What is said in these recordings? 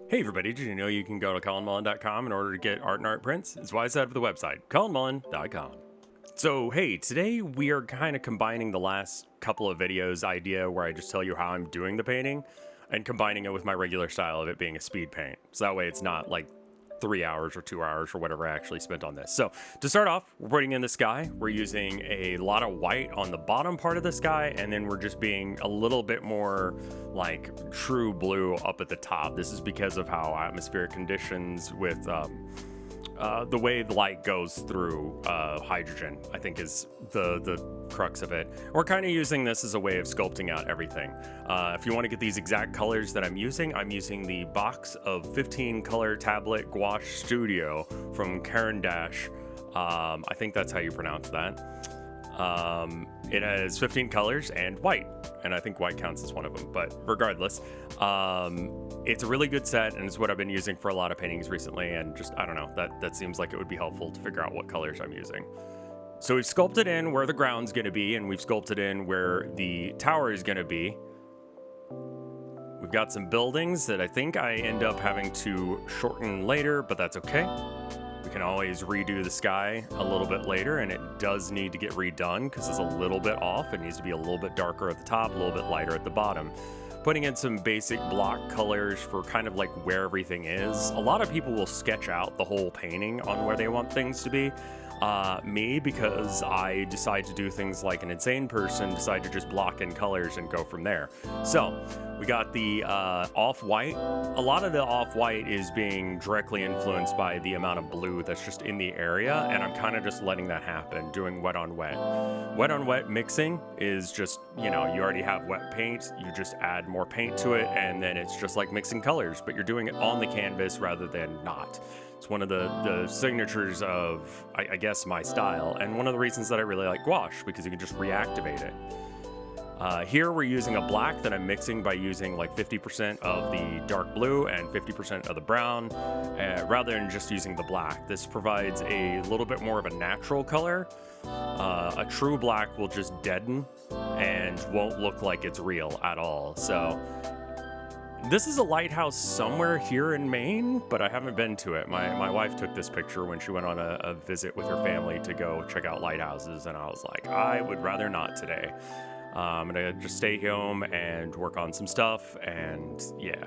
Hey everybody, did you know you can go to colinmullen.com in order to get art and art prints? It's why I said for the website, colinmullen.com. So hey, today we are kind of combining the last couple of videos idea where I just tell you how I'm doing the painting and combining it with my regular style of it being a speed paint. So that way it's not like 3 hours or 2 hours or whatever I actually spent on this. So to start off, we're putting in the sky. We're using a lot of white on the bottom part of the sky, and then we're just being a little bit more like true blue up at the top. This is because of how atmospheric conditions with the way the light goes through hydrogen, I think is the crux of it. We're kind of using this as a way of sculpting out everything. If you want to get these exact colors that I'm using the box of 15 color tablet gouache studio from Caran d'Ache. I think that's how you pronounce that. It has 15 colors and white, and I think white counts as one of them, but regardless, it's a really good set, and it's what I've been using for a lot of paintings recently, and just, I don't know, that seems like it would be helpful to figure out what colors I'm using. So we've sculpted in where the ground's going to be, and we've sculpted in where the tower is going to be. We've got some buildings that I think I end up having to shorten later, but that's okay. We can always redo the sky a little bit later, and it does need to get redone because it's a little bit off. It needs to be a little bit darker at the top, a little bit lighter at the bottom. Putting in some basic block colors for kind of like where everything is. A lot of people will sketch out the whole painting on where they want things to be. Me, because I decide to do things like an insane person, decide to just block in colors and go from there. So we got the off-white. A lot of the off-white is being directly influenced by the amount of blue that's just in the area, and I'm kind of just letting that happen, doing wet on wet. Wet on wet mixing is just, you know, you already have wet paint, you just add more paint to it, and then it's just like mixing colors, but you're doing it on the canvas rather than not. It's one of the signatures of, I guess, my style, and one of the reasons that I really like gouache, because you can just reactivate it. Here we're using a black that I'm mixing by using like 50% of the dark blue and 50% of the brown, rather than just using the black. This provides a little bit more of a natural color. A true black will just deaden and won't look like it's real at all. So this is a lighthouse somewhere here in Maine, but I haven't been to it. My wife took this picture when she went on a visit with her family to go check out lighthouses, and I was like, I would rather not today. I'm gonna just stay home and work on some stuff, and yeah.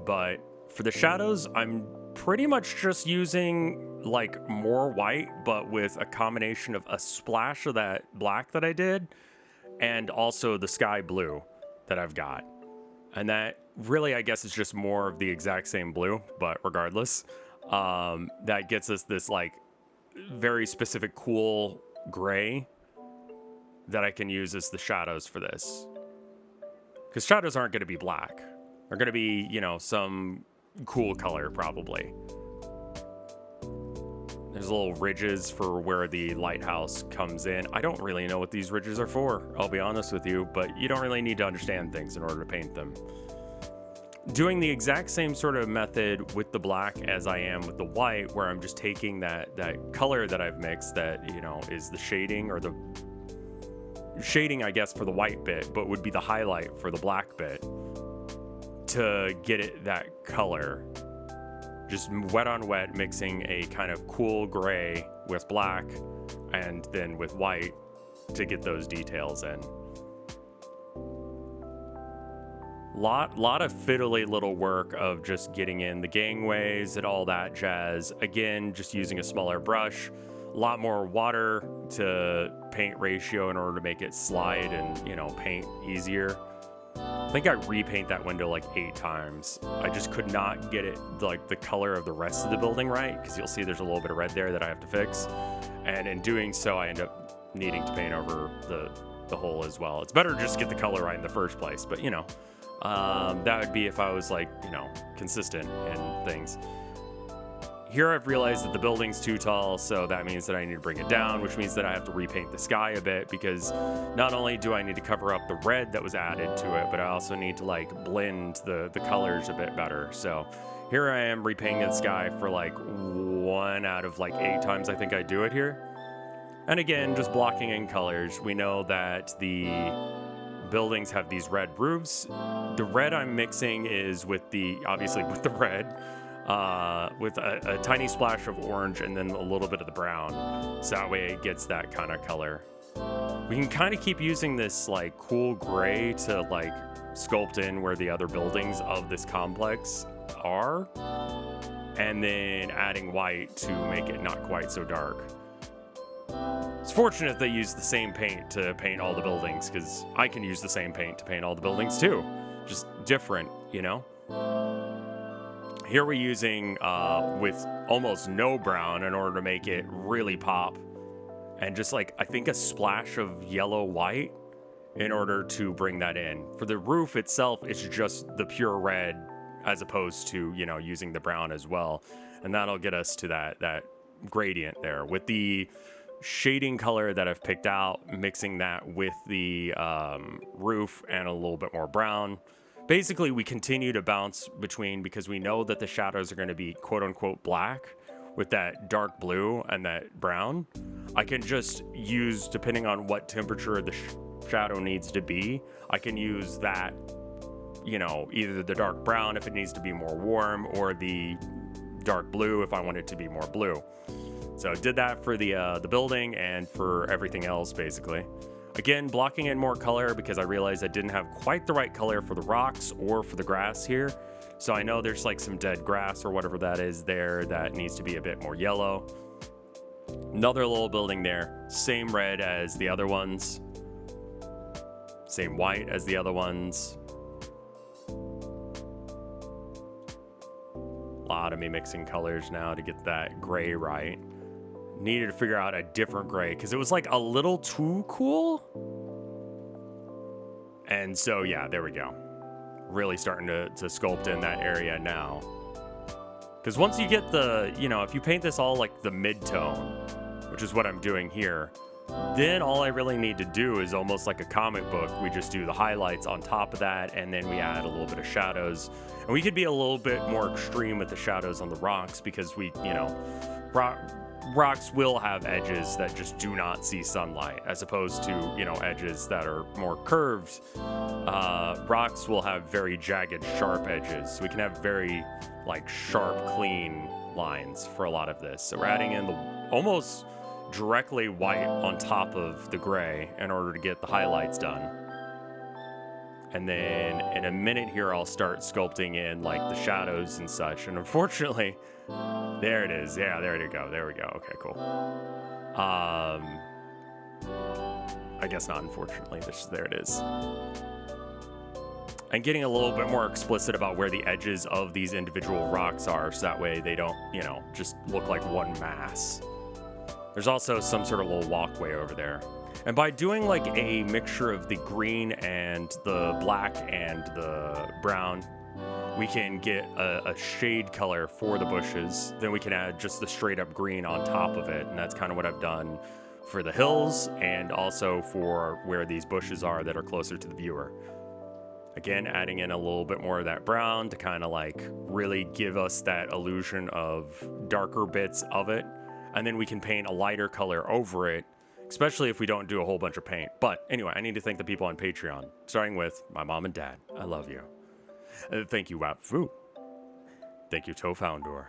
But for the shadows, I'm pretty much just using like more white, but with a combination of a splash of that black that I did, and also the sky blue that I've got. And that really, I guess, is just more of the exact same blue, but regardless, that gets us this like very specific cool gray that I can use as the shadows for this. Because shadows aren't going to be black. They're going to be, you know, some cool color probably. There's little ridges for where the lighthouse comes in. I don't really know what these ridges are for, I'll be honest with you, but you don't really need to understand things in order to paint them. Doing the exact same sort of method with the black as I am with the white, where I'm just taking that color that I've mixed that, you know, is the shading, or the shading, I guess, for the white bit, but would be the highlight for the black bit, to get it that color. Just wet on wet, mixing a kind of cool gray with black and then with white to get those details in. Lot of fiddly little work of just getting in the gangways and all that jazz. Again, just using a smaller brush, a lot more water to paint ratio in order to make it slide and, you know, paint easier. I think I repaint that window like 8 times. I just could not get it like the color of the rest of the building right, because you'll see there's a little bit of red there that I have to fix. And in doing so, I end up needing to paint over the hole as well. It's better to just get the color right in the first place, but you know, that would be if I was like, you know, consistent in things. Here I've realized that the building's too tall, so that means that I need to bring it down, which means that I have to repaint the sky a bit, because not only do I need to cover up the red that was added to it, but I also need to like blend the colors a bit better. So here I am repainting the sky for like 1 out of like 8 times I think I do it here. And again, just blocking in colors. We know that the buildings have these red roofs. The red I'm mixing is obviously with the red, with a tiny splash of orange and then a little bit of the brown. So that way it gets that kind of color. We can kind of keep using this like cool gray to like sculpt in where the other buildings of this complex are, and then adding white to make it not quite so dark. It's fortunate they use the same paint to paint all the buildings, because I can use the same paint to paint all the buildings too. Just different, you know? Here we're using with almost no brown in order to make it really pop. And just like, I think a splash of yellow white in order to bring that in. For the roof itself, it's just the pure red as opposed to, you know, using the brown as well. And that'll get us to that gradient there. With the shading color that I've picked out, mixing that with the roof and a little bit more brown. Basically, we continue to bounce between, because we know that the shadows are going to be quote unquote black with that dark blue and that brown. I can just use, depending on what temperature the shadow needs to be, I can use that, you know, either the dark brown if it needs to be more warm, or the dark blue if I want it to be more blue. So I did that for the building and for everything else, basically. Again, blocking in more color because I realized I didn't have quite the right color for the rocks or for the grass here. So I know there's like some dead grass or whatever that is there that needs to be a bit more yellow. Another little building there, same red as the other ones, same white as the other ones. A lot of me mixing colors now to get that gray right. Needed to figure out a different gray because it was like a little too cool. And so, yeah, there we go. Really starting to sculpt in that area now. Because once you get the, you know, if you paint this all like the mid-tone, which is what I'm doing here, then all I really need to do is almost like a comic book. We just do the highlights on top of that, and then we add a little bit of shadows. And we could be a little bit more extreme with the shadows on the rocks because we, you know, rocks will have edges that just do not see sunlight, as opposed to, you know, edges that are more curved. Rocks will have very jagged, sharp edges. We can have very, like, sharp, clean lines for a lot of this. So we're adding in the almost directly white on top of the gray in order to get the highlights done. And then in a minute here, I'll start sculpting in like the shadows and such. And unfortunately, there it is. Yeah, there you go. There we go. Okay, cool. I guess not unfortunately, there it is. And getting a little bit more explicit about where the edges of these individual rocks are, so that way they don't, you know, just look like one mass. There's also some sort of little walkway over there. And by doing like a mixture of the green and the black and the brown, we can get a shade color for the bushes. Then we can add just the straight up green on top of it. And that's kind of what I've done for the hills and also for where these bushes are that are closer to the viewer. Again, adding in a little bit more of that brown to kind of like really give us that illusion of darker bits of it. And then we can paint a lighter color over it, especially if we don't do a whole bunch of paint. But anyway, I need to thank the people on Patreon, starting with my mom and dad. I love you. Thank you, Wapfu. Thank you, Tofoundor.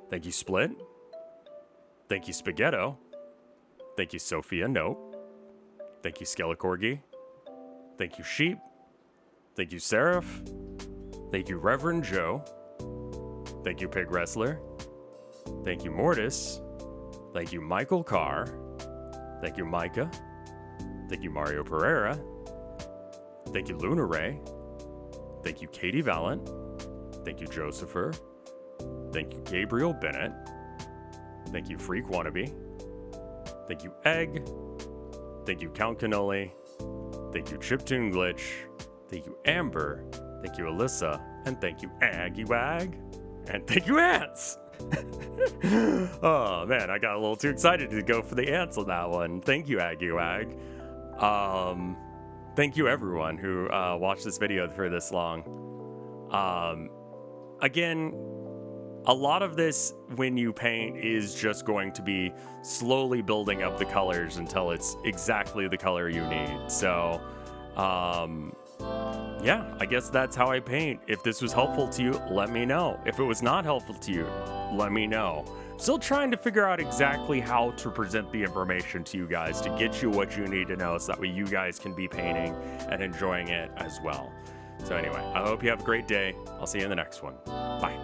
Thank you, Split. Thank you, Spaghetto. Thank you, Sophia Nope. Thank you, Skelecorgi. Thank you, Sheep. Thank you, Seraph. Thank you, Reverend Joe. Thank you, Pig Wrestler. Thank you, Mortis. Thank you, Michael Carr. Thank you, Micah. Thank you, Mario Pereira. Thank you, Luna Ray. Thank you, Katie Valent. Thank you, Josepher. Thank you, Gabriel Bennett. Thank you, Freak Wannabe. Thank you, Egg. Thank you, Count Cannoli. Thank you, Chiptune Glitch. Thank you, Amber. Thank you, Alyssa. And thank you, Aggie Wag. And thank you, Ants. Oh man, I got a little too excited to go for the ants on that one. Thank you, Aggie Wag. Thank you everyone who watched this video for this long. Again, a lot of this when you paint is just going to be slowly building up the colors until it's exactly the color you need. So Yeah, I guess that's how I paint. If this was helpful to you, let me know. If it was not helpful to you, let me know. Still trying to figure out exactly how to present the information to you guys to get you what you need to know so that way you guys can be painting and enjoying it as well. So anyway, I hope you have a great day. I'll see you in the next one. Bye.